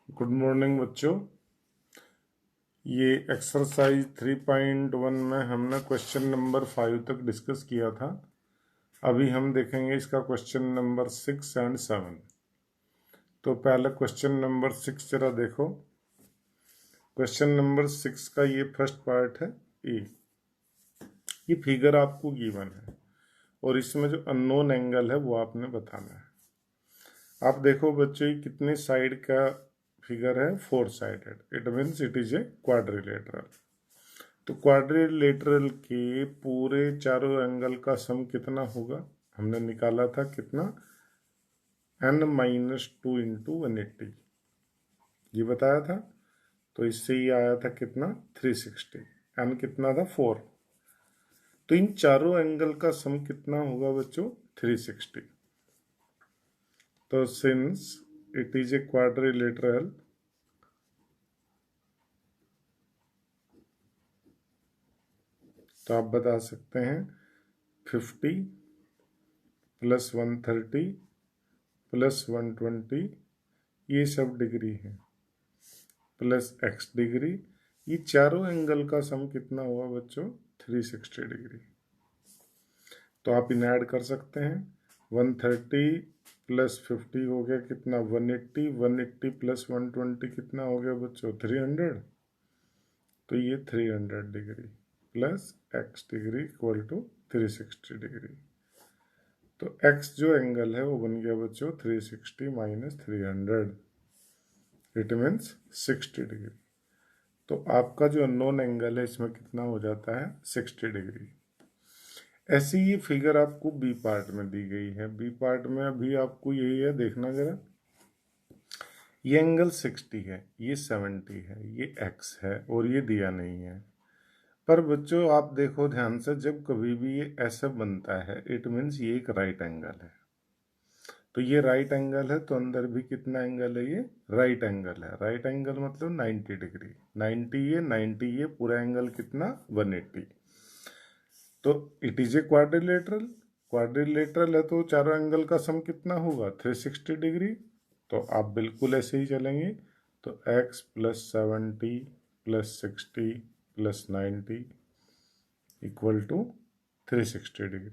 Good morning बच्चों। ये exercise 3.1 में हमने क्वेश्चन नंबर 5 तक डिस्कस किया था। अभी हम देखेंगे इसका क्वेश्चन नंबर 6 एंड 7। तो पहले क्वेश्चन नंबर 6 जरा देखो। क्वेश्चन नंबर 6 का ये फर्स्ट पार्ट है। ये फिगर आपको गिवन है और इसमें जो अननोन एंगल है वो आपने बताना है। आप देखो बच्चों, ये कितने साइड का फिगर है? 4 sided. It means it is a quadrilateral. तो क्वाड्रिलेटरल के पूरे चारों एंगल का सम कितना होगा? हमने निकाला था कितना? n-2 इंटू 180 ये बताया था। तो इससे ये आया था कितना? 360। n कितना था? 4। तो इन चारों एंगल का सम कितना होगा बच्चों? 360। तो since it is a quadrilateral, तो आप बता सकते हैं 50 प्लस 130 प्लस 120 ये सब डिग्री है, प्लस x डिग्री। ये चारों एंगल का सम कितना हुआ बच्चों? 360 डिग्री। तो आप इन्हें ऐड कर सकते हैं। 130 प्लस 50 हो गया कितना? 180। 180 प्लस 120 कितना हो गया बच्चों? 300। तो ये 300 degree plus x degree equal to 360 degree. तो x जो एंगल है वो बन गया बच्चों 360 माइनस 300। It means 60 degree. तो आपका जो अननोन एंगल है इसमें कितना हो जाता है? 60 डिग्री। ऐसी ये फिगर आपको बी पार्ट में दी गई है। बी पार्ट में अभी आपको यही है, देखना जरा। ये एंगल 60 है, ये 70 है, ये x है और ये दिया नहीं है। पर बच्चों आप देखो ध्यान से, जब कभी भी ये ऐसा बनता है इट मीन्स ये एक राइट एंगल है। तो ये राइट एंगल है तो अंदर भी कितना एंगल है? ये राइट एंगल है। राइट एंगल मतलब 90 डिग्री। 90 ये 90 ये पूरा एंगल कितना? 180। तो it is a quadrilateral. Quadrilateral है तो चारों एंगल का सम कितना होगा? 360 डिग्री। तो आप बिल्कुल ऐसे ही चलेंगे। तो x plus 70 plus 60 plus 90 equal to 360 degree.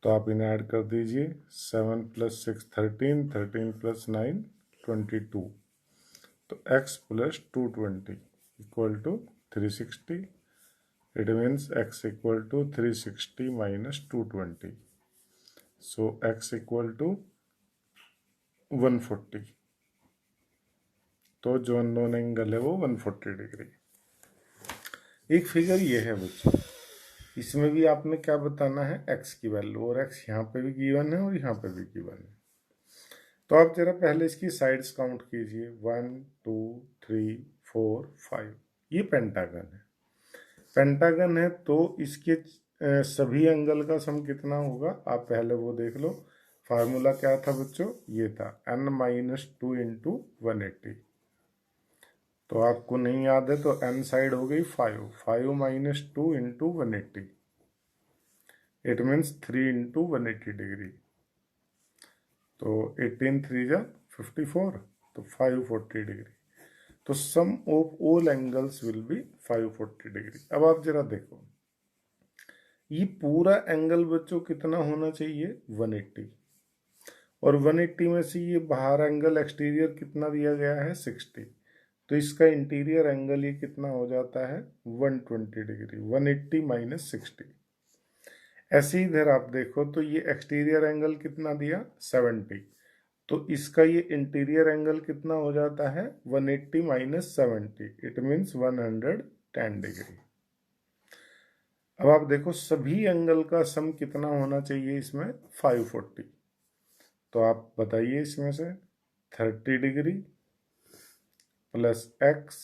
तो आप इन्हें ऐड कर दीजिए। 7 प्लस 6 13, 13 प्लस 9 22। तो x plus 220 equal to 360। It means x equal to 360 minus 220। So x equal to 140। तो जो अननोन एंगल है वो 140 डिग्री। एक फिगर ये है बच्चों, इसमें भी आपने क्या बताना है? x की वैल्यू। और x यहाँ पे भी गिवन है और यहाँ पे भी गिवन है। तो आप जरा पहले इसकी साइड्स काउंट कीजिए। 1 2 3 4 5। ये पेंटागन है। पेंटागन है तो इसके सभी एंगल का सम कितना होगा? आप पहले वो देख लो। फार्मूला क्या था बच्चों? ये था n-2 इंटू 180। तो आपको नहीं याद है तो n साइड हो गई 5। 5 minus 2 into 180। It means 3 into 180 degree. तो 18 3 जा 54। तो 540 डिग्री। तो sum of all angles will be 540 degree. अब आप जरा देखो, ये पूरा एंगल बच्चों कितना होना चाहिए? 180। और 180 में से ये बाहर एंगल एक्सटीरियर कितना दिया गया है? 60। तो इसका इंटीरियर एंगल ये कितना हो जाता है? 120 डिग्री। 180 माइनस 60। ऐसे ही इधर आप देखो तो ये एक्सटीरियर एंगल कितना दिया? 70। तो इसका ये इंटीरियर एंगल कितना हो जाता है? 180 माइनस 70। It means 110 degree. अब आप देखो सभी एंगल का सम कितना होना चाहिए इसमें? 540। तो आप बताइए इसमें से 30 degree plus x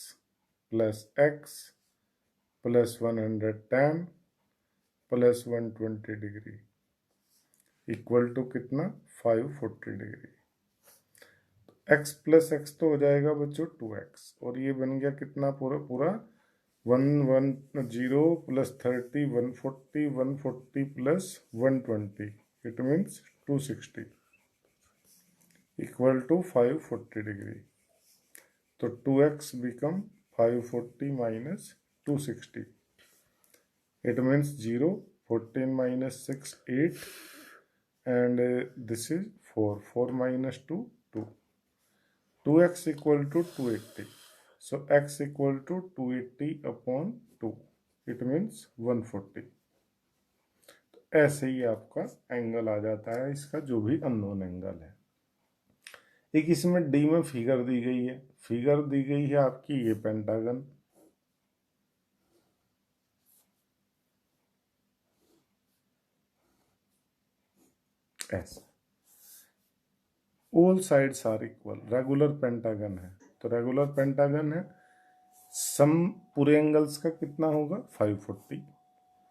plus x plus 110 plus 120 degree equal to कितना? 540 डिग्री। x प्लस x तो हो जाएगा बच्चों 2x। और ये बन गया कितना? पूरा पूरा 110 plus 30 140 140 plus 120। It means 260 equal to 540 degree. तो 2x become 540 minus 260। It means 0, 14 minus 6 8 and this is 4, 4 minus 2 2, 2x equal to 280. So x equal to 280 upon 2, it means 140। ऐसे ही आपका एंगल आ जाता है इसका, जो भी अननोन एंगल है। एक इसमें डी में फिगर दी गई है, फिगर दी गई है आपकी ये पेंटागन, ऐसा, all sides are equal, regular pentagon है। तो रेगुलर पेंटागन है, सम पूरे एंगल्स का कितना होगा 540,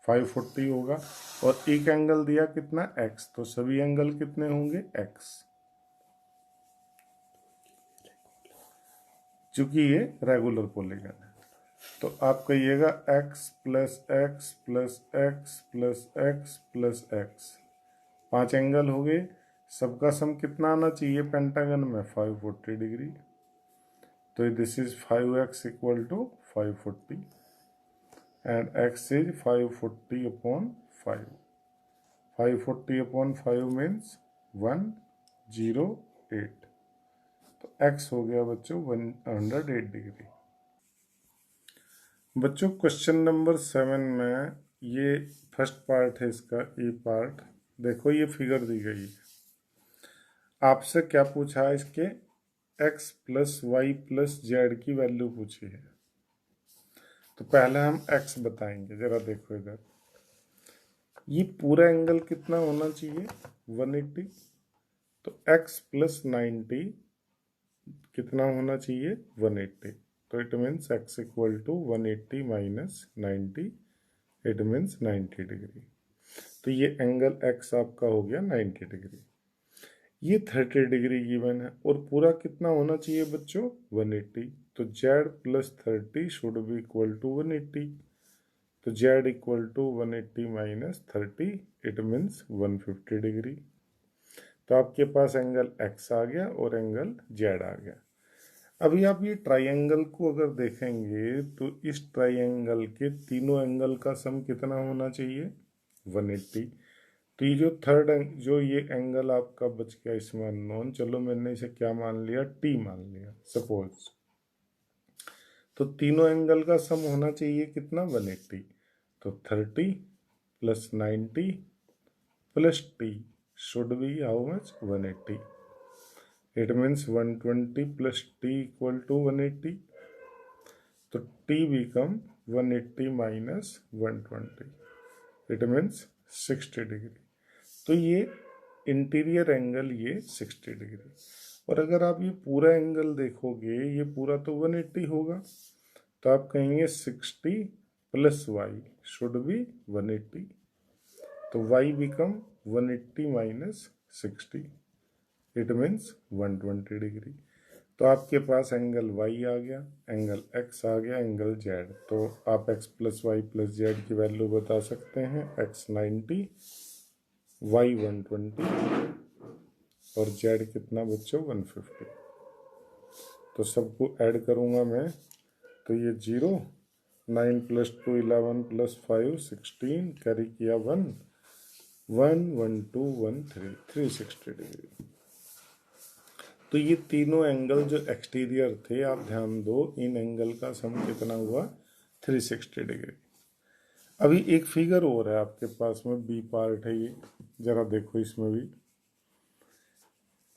540 होगा। और एक एंगल दिया कितना x, तो सभी एंगल कितने होंगे x, चूंकि ये रेगुलर पॉलीगन है। तो आप कहिएगा x plus x plus x plus x plus x, 5 angle हो गए, सबका सम कितना आना चाहिए पेंटागन में 540 डिग्री। तो this is 5x equal to 540 and x is 540 upon 5, 540 upon 5 means 108। तो x हो गया बच्चों 108 डिग्री। बच्चों क्वेश्चन नंबर 7 में ये फर्स्ट पार्ट है इसका, ए पार्ट देखो, ये फिगर दी गई है। आपसे क्या पूछा है, इसके x plus y plus z की वैल्यू पूछी है। तो पहले हम x बताएंगे, जरा देखो इधर, ये पूरा एंगल कितना होना चाहिए 180। तो x प्लस 90 कितना होना चाहिए 180। तो it means x equal to 180 minus 90, it means 90 degree. तो ये एंगल x आपका हो गया 90 डिग्री। ये 30 डिग्री गिवन है, और पूरा कितना होना चाहिए बच्चों 180। तो z plus 30 should be equal to 180। तो z equal to 180 minus 30, it means 150 degree. तो आपके पास एंगल x आ गया और एंगल z आ गया। अभी आप ये ट्राइंगल को अगर देखेंगे तो इस ट्राइंगल के तीनों एंगल का सम कितना होना चाहिए 180। तो ये जो थर्ड जो ये एंगल आपका बच गया इसमें अननोन, चलो मैंने इसे क्या मान लिया t मान लिया सपोज। तो तीनों एंगल का सम होना चाहिए कितना 180। तो 30 plus 90 plus t should be how much 180। It means 120 plus t equal to 180। तो t become 180 minus 120, it means 60 degree. तो ये इंटीरियर एंगल ये 60 डिग्री। और अगर आप ये पूरा एंगल देखोगे, ये पूरा तो 180 होगा, तो आप कहेंगे 60 प्लस वाई शुड बी 180। तो y become 180 minus 60, it means 120 degree. तो आपके पास एंगल y आ गया, एंगल x आ गया, एंगल z। तो आप x plus y plus z की वैल्यू बता सकते हैं, x 90, y 120 और z कितना बच्चों 150। तो सबको ऐड करूँगा मैं, तो ये 0, 9 प्लस 2 11 प्लस 5 16, कैरी किया 1 1 1 2 1 3, 360 डिग्री। तो ये तीनों एंगल जो एक्सटीरियर थे, आप ध्यान दो, इन एंगल का सम कितना हुआ 360 डिग्री। अभी एक फिगर और है आपके पास में, बी पार्ट है ये, जरा देखो इसमें भी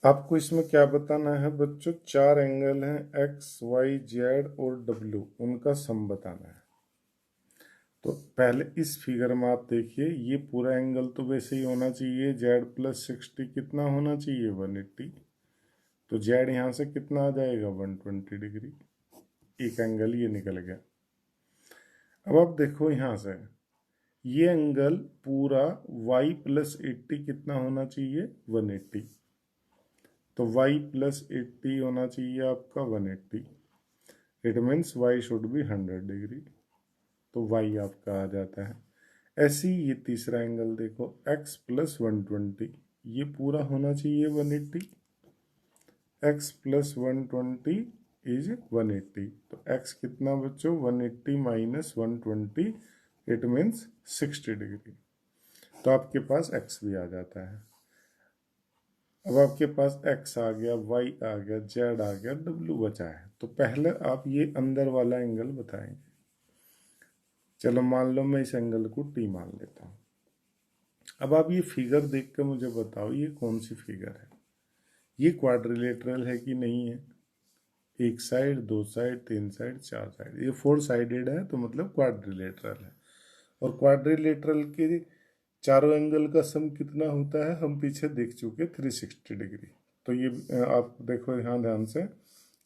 आपको इसमें क्या बताना है बच्चों, 4 एंगल हैं x y z और w, उनका सम बताना है। तो पहले इस फिगर में आप देखिए, ये पूरा एंगल तो वैसे ही होना चाहिए, z प्लस 60 कितना होना चाहिए 180। तो z यहाँ से कितना आ जाएगा 120 डिग्री, एक एंगल ये निकल गया। अब आप देखो यहाँ से, ये एंगल पूरा y प्लस 80 कितना होना चाहिए 180। तो y प्लस 80 होना चाहिए आपका 180, it means y should be 100 degree. तो y आपका आ जाता है। ऐसे ही ये तीसरा एंगल देखो, x प्लस 120, ये पूरा होना चाहिए 180। x plus 120 is 180। तो x कितना बच्चों 180 माइनस 120, इट मीन्स 60 डिग्री। तो आपके पास x भी आ जाता है। अब आपके पास x आ गया, y आ गया, z आ गया, w बचा है। तो पहले आप ये अंदर वाला एंगल बताएंगे। चलो मान लो मैं इस एंगल को t मान लेता हूँ। अब आप ये फिगर देख कर मुझे बताओ ये कौन सी फिगर है। ये क्वाड्रिलेटरल है कि नहीं है? एक साइड, दो साइड, तीन साइड, चार साइड, ये 4 साइडेड है, तो मतलब क्वाड्रिलेटरल है। और क्वाड्रिलेटरल के चारों एंगल का सम कितना होता है हम पीछे देख चुके, 360 डिग्री। तो ये आप देखो यहाँ ध्यान से,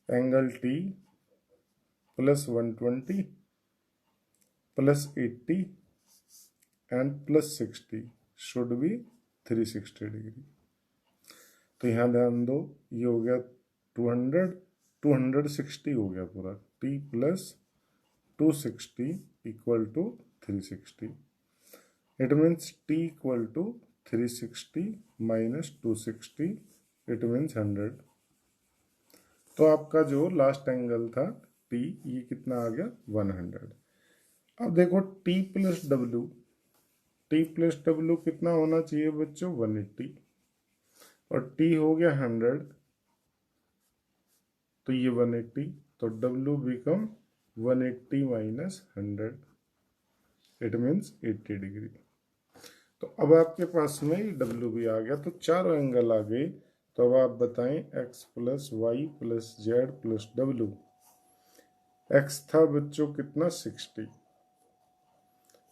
angle T plus 120 plus 80 and plus 60 should be 360 degree. तो यहाँ ध्यान दो, ये हो गया 200, 260 हो गया पूरा, t plus 260 equal to 360। It means t equal to 360 minus 260, it means 100। तो आपका जो लास्ट एंगल था t, ये कितना आ गया 100। अब देखो t plus W, t plus W कितना होना चाहिए बच्चों 180, और t हो गया 100, तो ये 180, तो w become 180 minus 100, it means 80 degree. तो अब आपके पास में w भी आ गया, तो चारों एंगल आ गए। तो अब आप बताएं x plus y plus z plus डब्ल्यू। x था बच्चों कितना 60,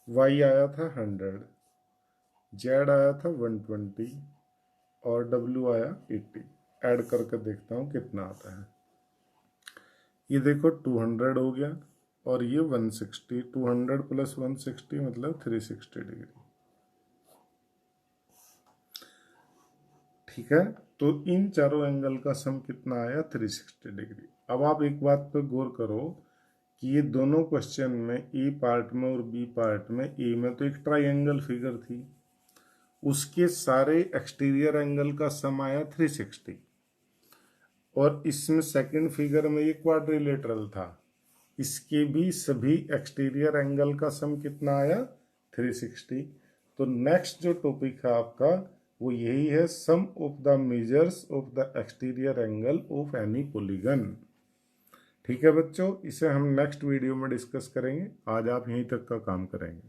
y आया था 100, z आया था 120 और w आया 80। ऐड करके देखता हूँ कितना आता है। ये देखो 200 हो गया और ये 160, 200 प्लस 160 मतलब 360 डिग्री। ठीक है, तो इन चारों एंगल का सम कितना आया 360 डिग्री। अब आप एक बात पर गौर करो कि ये दोनों क्वेश्चन में ए पार्ट में और बी पार्ट में, ए में तो एक ट्राइंगल फिगर थी, उसके सारे एक्सटीरियर एंगल का सम आया 360, और इसमें सेकंड फिगर में ये क्वाड्रिलेटरल था, इसके भी सभी एक्सटीरियर एंगल का सम कितना आया 360। तो नेक्स्ट जो टॉपिक है आपका वो यही है, sum of the measures of the exterior angle of any polygon. ठीक है बच्चों, इसे हम नेक्स्ट वीडियो में डिस्कस करेंगे। आज आप यहीं तक का काम करेंगे।